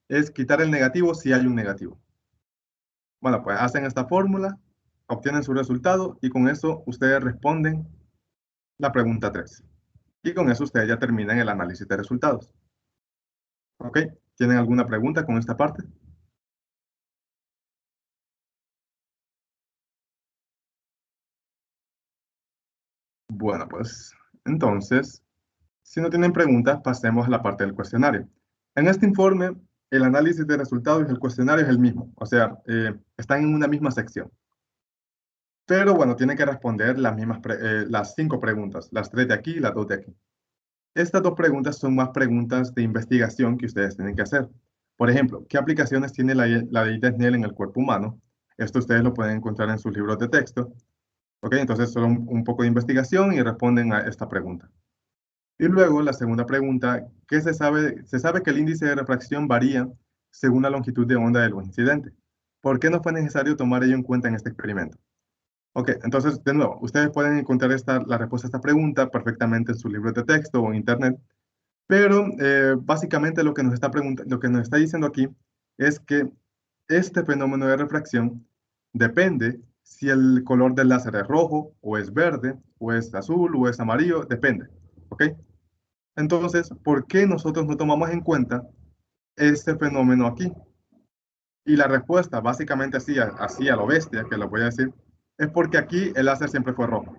es quitar el negativo si hay un negativo. Bueno, pues hacen esta fórmula, obtienen su resultado y con eso ustedes responden la pregunta 3. Y con eso ustedes ya terminan el análisis de resultados. ¿Ok? ¿Tienen alguna pregunta con esta parte? Bueno, pues entonces, si no tienen preguntas, pasemos a la parte del cuestionario. En este informe, el análisis de resultados y el cuestionario es el mismo, o sea, están en una misma sección. Pero bueno, tienen que responder las 5 preguntas, las 3 de aquí y las 2 de aquí. Estas 2 preguntas son más preguntas de investigación que ustedes tienen que hacer. Por ejemplo, ¿qué aplicaciones tiene la ley de Snell en el cuerpo humano? Esto ustedes lo pueden encontrar en sus libros de texto. ¿Ok? Entonces, solo un poco de investigación y responden a esta pregunta. Y luego, la segunda pregunta, ¿qué se sabe? Se sabe que el índice de refracción varía según la longitud de onda de luz incidente. ¿Por qué no fue necesario tomar ello en cuenta en este experimento? Ok, entonces, de nuevo, ustedes pueden encontrar la respuesta a esta pregunta perfectamente en su libro de texto o en internet, pero básicamente lo que lo que nos está diciendo aquí es que este fenómeno de refracción depende si el color del láser es rojo, o es verde, o es azul, o es amarillo, depende, ¿ok? Entonces, ¿por qué nosotros no tomamos en cuenta este fenómeno aquí? Y la respuesta, básicamente así a lo bestia, que lo voy a decir, es porque aquí el láser siempre fue rojo.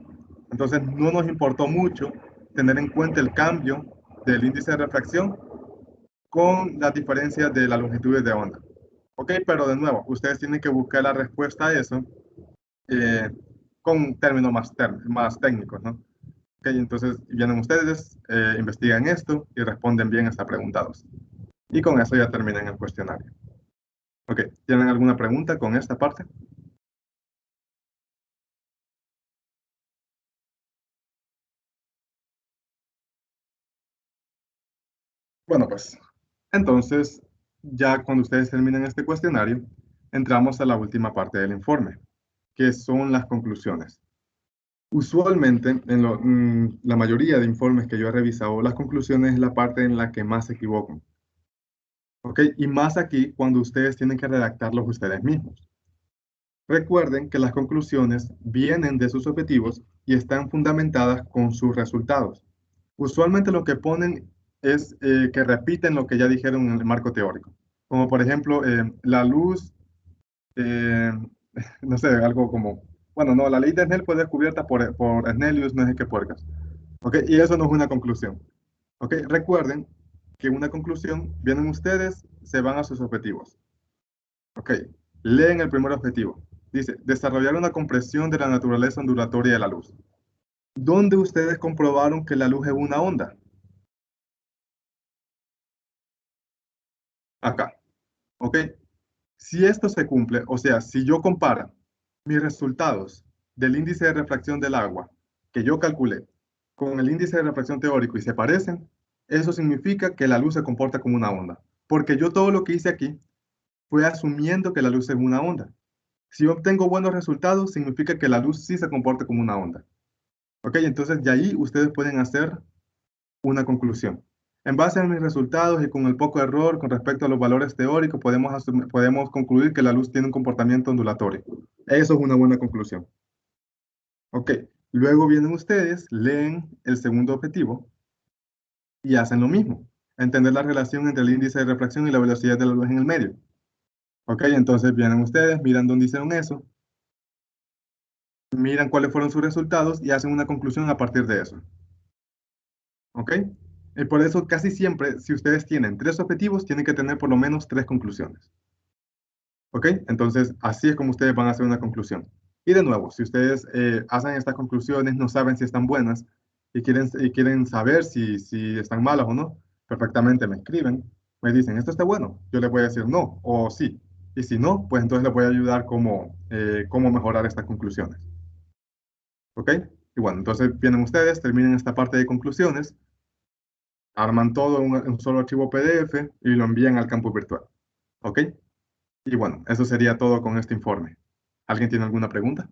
Entonces, no nos importó mucho tener en cuenta el cambio del índice de refracción con las diferencias de las longitudes de onda. Ok, pero de nuevo, ustedes tienen que buscar la respuesta a eso eh, con términos más técnicos, ¿no? Ok, entonces vienen ustedes, investigan esto y responden bien a esta pregunta 2. Y con eso ya terminan el cuestionario. Ok, ¿tienen alguna pregunta con esta parte? Bueno, pues entonces, ya cuando ustedes terminen este cuestionario, entramos a la última parte del informe, que son las conclusiones. Usualmente, la mayoría de informes que yo he revisado, las conclusiones es la parte en la que más se equivocan. ¿Ok? Y más aquí cuando ustedes tienen que redactarlos ustedes mismos. Recuerden que las conclusiones vienen de sus objetivos y están fundamentadas con sus resultados. Usualmente lo que ponen es que repiten lo que ya dijeron en el marco teórico. Como por ejemplo, la luz, eh, no sé, algo como, bueno, no, la ley de Snell fue descubierta por Snell y no sé qué puercas. ¿Ok? Y eso no es una conclusión. ¿Ok? Recuerden que una conclusión, vienen ustedes, se van a sus objetivos. ¿Ok? Leen el primer objetivo. Dice, desarrollar una comprensión de la naturaleza ondulatoria de la luz. ¿Dónde ustedes comprobaron que la luz es una onda? Acá. ¿Ok? Si esto se cumple, o sea, si yo comparo mis resultados del índice de refracción del agua que yo calculé con el índice de refracción teórico y se parecen, eso significa que la luz se comporta como una onda. Porque yo todo lo que hice aquí fue asumiendo que la luz es una onda. Si yo obtengo buenos resultados, significa que la luz sí se comporta como una onda. ¿Ok? Entonces, de ahí ustedes pueden hacer una conclusión. En base a mis resultados y con el poco error con respecto a los valores teóricos, podemos concluir que la luz tiene un comportamiento ondulatorio. Eso es una buena conclusión. Ok, luego vienen ustedes, leen el segundo objetivo y hacen lo mismo. Entender la relación entre el índice de refracción y la velocidad de la luz en el medio. Ok, entonces vienen ustedes, miran dónde hicieron eso, miran cuáles fueron sus resultados y hacen una conclusión a partir de eso. ¿Ok? Y por eso casi siempre, si ustedes tienen 3 objetivos, tienen que tener por lo menos 3 conclusiones. ¿Ok? Entonces, así es como ustedes van a hacer una conclusión. Y de nuevo, si ustedes hacen estas conclusiones, no saben si están buenas y quieren saber si están malas o no, perfectamente me escriben, me dicen, ¿esto está bueno? Yo les voy a decir no o sí. Y si no, pues entonces les voy a ayudar cómo mejorar estas conclusiones. ¿Ok? Y bueno, entonces vienen ustedes, terminan esta parte de conclusiones, arman todo en un solo archivo PDF y lo envían al campus virtual. ¿Ok? Y bueno, eso sería todo con este informe. ¿Alguien tiene alguna pregunta?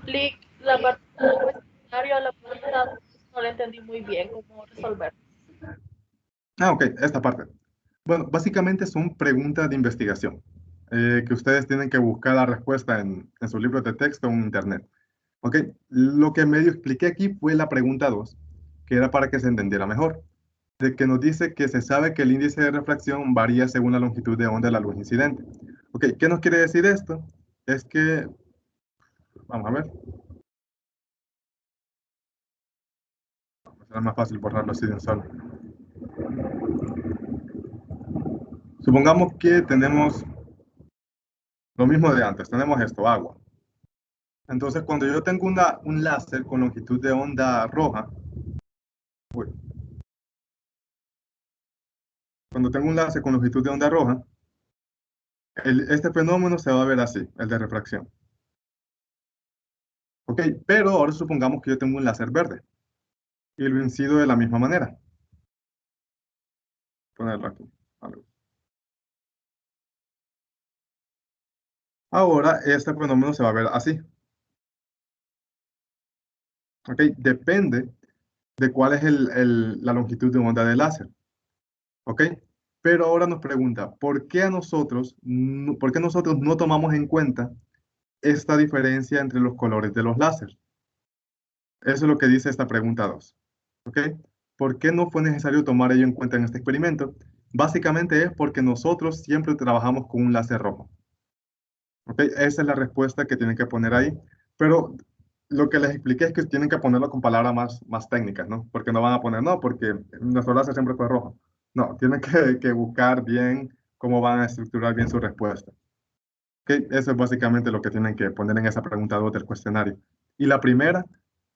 Lick, la parte del cuestionario, la pregunta no la entendí muy bien cómo resolver. Ah, ok, esta parte. Bueno, básicamente son preguntas de investigación que ustedes tienen que buscar la respuesta en sus libros de texto o en internet. Ok, lo que medio expliqué aquí fue la pregunta 2, que era para que se entendiera mejor, de que nos dice que se sabe que el índice de refracción varía según la longitud de onda de la luz incidente. Ok, ¿qué nos quiere decir esto? Es que, vamos a ver, será más fácil borrarlo así de un solo. Supongamos que tenemos lo mismo de antes, tenemos esto, agua. Entonces, cuando yo tengo un láser con longitud de onda roja, uy, cuando tengo un láser con longitud de onda roja, este fenómeno se va a ver así, el de refracción. Ok, pero ahora supongamos que yo tengo un láser verde y lo incido de la misma manera. Ponerlo aquí. Ahora, este fenómeno se va a ver así. ¿Ok? Depende de cuál es la longitud de onda del láser. ¿Ok? Pero ahora nos pregunta, ¿por qué por qué nosotros no tomamos en cuenta esta diferencia entre los colores de los láser? Eso es lo que dice esta pregunta 2. ¿Ok? ¿Por qué no fue necesario tomar ello en cuenta en este experimento? Básicamente es porque nosotros siempre trabajamos con un láser rojo. ¿Ok? Esa es la respuesta que tienen que poner ahí. Pero lo que les expliqué es que tienen que ponerlo con palabras más técnicas, ¿no? Porque no van a poner, no, porque nuestro láser siempre fue rojo. No, tienen que buscar bien cómo van a estructurar bien su respuesta. ¿Ok? Eso es básicamente lo que tienen que poner en esa pregunta 2 del cuestionario. Y la primera,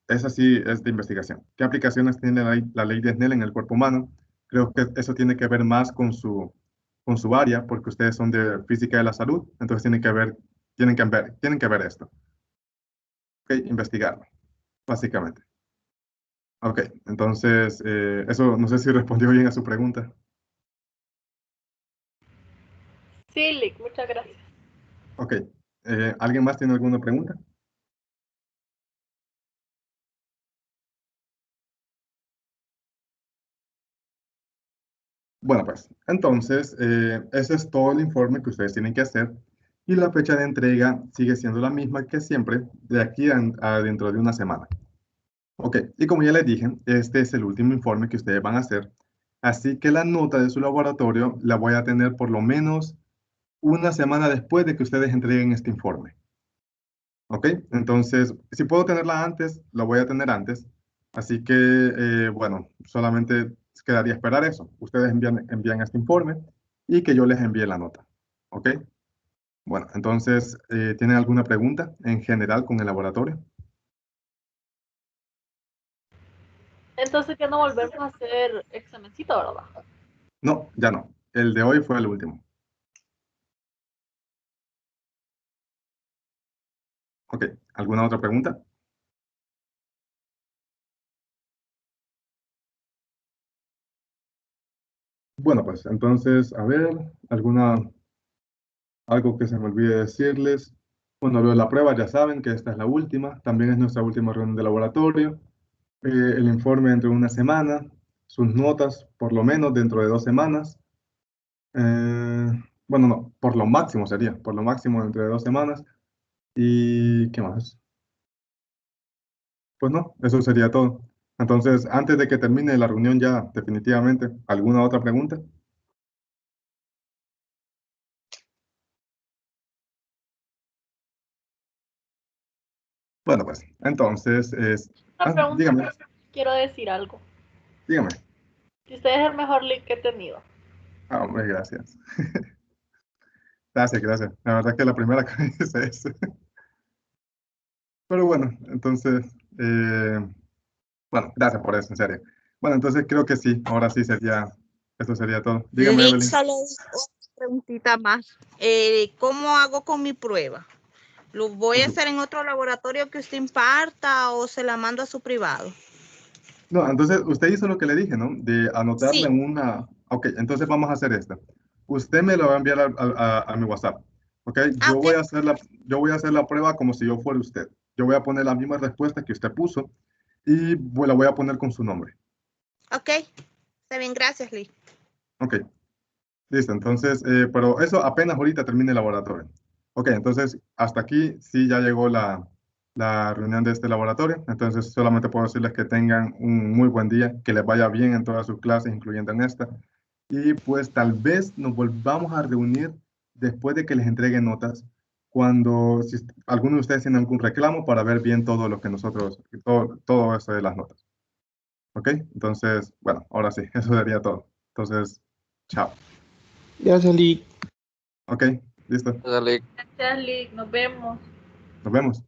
esa sí es de investigación. ¿Qué aplicaciones tiene la ley de Snell en el cuerpo humano? Creo que eso tiene que ver más con su área, porque ustedes son de física de la salud, entonces tienen que ver esto. ¿Ok? Investigarlo, básicamente. Ok, entonces, eso no sé si respondió bien a su pregunta. Sí, Lick, muchas gracias. Ok, ¿alguien más tiene alguna pregunta? Bueno, pues, entonces, ese es todo el informe que ustedes tienen que hacer y la fecha de entrega sigue siendo la misma que siempre, de aquí a dentro de una semana. Ok, y como ya les dije, este es el último informe que ustedes van a hacer, así que la nota de su laboratorio la voy a tener por lo menos una semana después de que ustedes entreguen este informe. Ok, entonces, si puedo tenerla antes, la voy a tener antes, así que, bueno, solamente quedaría esperar eso. Ustedes envían este informe y que yo les envíe la nota. Ok, bueno, entonces, ¿tienen alguna pregunta en general con el laboratorio? Entonces ya no volvemos a hacer examencito, ¿verdad? No, ya no. El de hoy fue el último. Ok, ¿alguna otra pregunta? Bueno, pues entonces, a ver, algo que se me olvide decirles. Bueno, lo de la prueba ya saben que esta es la última, también es nuestra última reunión de laboratorio. El informe dentro de una semana, sus notas por lo menos dentro de 2 semanas. Eh, bueno, no, por lo máximo sería, por lo máximo dentro de 2 semanas. ¿Y qué más? Pues no, eso sería todo. Entonces, antes de que termine la reunión ya definitivamente, ¿alguna otra pregunta? Bueno, pues entonces, Una pregunta, dígame, quiero decir algo. dígame. Si usted es el mejor Lick que he tenido. Ah, hombre, gracias. Gracias, gracias. La verdad que la primera que hice es. Pero bueno, entonces, bueno, gracias por eso, en serio. Bueno, entonces creo que sí, ahora sí esto sería todo. Dígame, Lick, Evelyn. solo otra preguntita más. ¿Cómo hago con mi prueba? ¿Lo voy a Ujú. hacer en otro laboratorio que usted imparta o se la mando a su privado? No, entonces usted hizo lo que le dije, ¿no? De anotarle Sí, en una. Ok, entonces vamos a hacer esto. Usted me lo va a enviar a mi WhatsApp. Ok, ok, yo voy a hacer la prueba como si yo fuera usted. Yo voy a poner la misma respuesta que usted puso y la voy a poner con su nombre. ok. Está bien, gracias, Lick. Ok, listo. Entonces, pero eso apenas ahorita termine el laboratorio. Ok, entonces hasta aquí sí ya llegó la reunión de este laboratorio. Entonces solamente puedo decirles que tengan un muy buen día, que les vaya bien en todas sus clases, incluyendo en esta. Y pues tal vez nos volvamos a reunir después de que les entregue notas, cuando si alguno de ustedes tiene algún reclamo para ver bien todo lo que nosotros, todo eso de las notas. Ok, entonces, bueno, ahora sí, eso sería todo. Entonces, chao. Gracias, Lick. Ok, listo. Dale. Gracias, Lick. Nos vemos. Nos vemos.